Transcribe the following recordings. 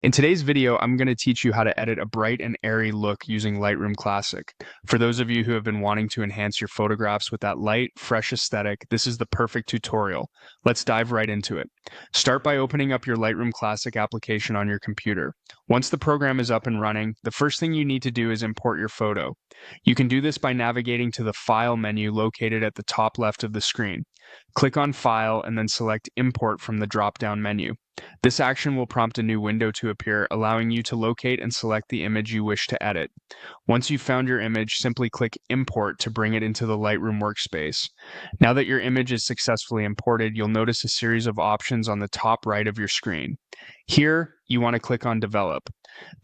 In today's video, I'm going to teach you how to edit a bright and airy look using Lightroom Classic. For those of you who have been wanting to enhance your photographs with that light, fresh aesthetic, this is the perfect tutorial. Let's dive right into it. Start by opening up your Lightroom Classic application on your computer. Once the program is up and running, the first thing you need to do is import your photo. You can do this by navigating to the File menu located at the top left of the screen. Click on File and then select Import from the drop-down menu. This action will prompt a new window to appear, allowing you to locate and select the image you wish to edit. Once you've found your image, simply click Import to bring it into the Lightroom workspace. Now that your image is successfully imported, you'll notice a series of options on the top right of your screen. Here, you want to click on Develop.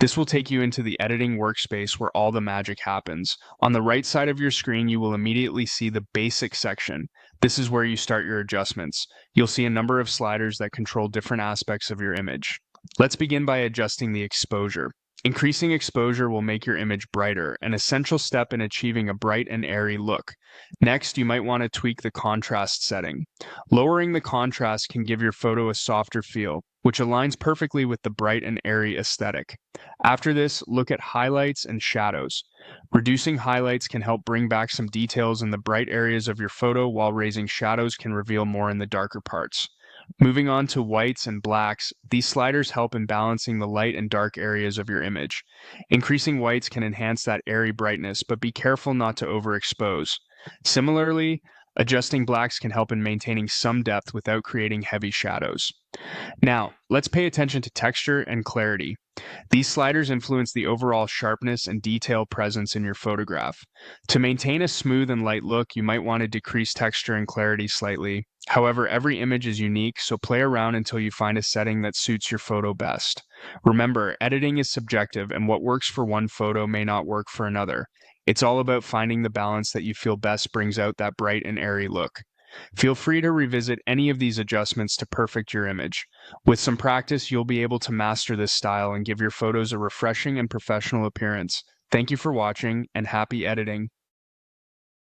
This will take you into the editing workspace where all the magic happens. On the right side of your screen, you will immediately see the Basic section. This is where you start your adjustments. You'll see a number of sliders that control different aspects of your image. Let's begin by adjusting the exposure. Increasing exposure will make your image brighter, an essential step in achieving a bright and airy look. Next, you might want to tweak the contrast setting. Lowering the contrast can give your photo a softer feel, which aligns perfectly with the bright and airy aesthetic. After this, look at highlights and shadows. Reducing highlights can help bring back some details in the bright areas of your photo, while raising shadows can reveal more in the darker parts. Moving on to whites and blacks, these sliders help in balancing the light and dark areas of your image. Increasing whites can enhance that airy brightness, but be careful not to overexpose. Similarly, adjusting blacks can help in maintaining some depth without creating heavy shadows. Now, let's pay attention to texture and clarity. These sliders influence the overall sharpness and detail presence in your photograph. To maintain a smooth and light look, you might want to decrease texture and clarity slightly. However, every image is unique, so play around until you find a setting that suits your photo best. Remember, editing is subjective, and what works for one photo may not work for another. It's all about finding the balance that you feel best brings out that bright and airy look. Feel free to revisit any of these adjustments to perfect your image. With some practice, you'll be able to master this style and give your photos a refreshing and professional appearance. Thank you for watching, and happy editing.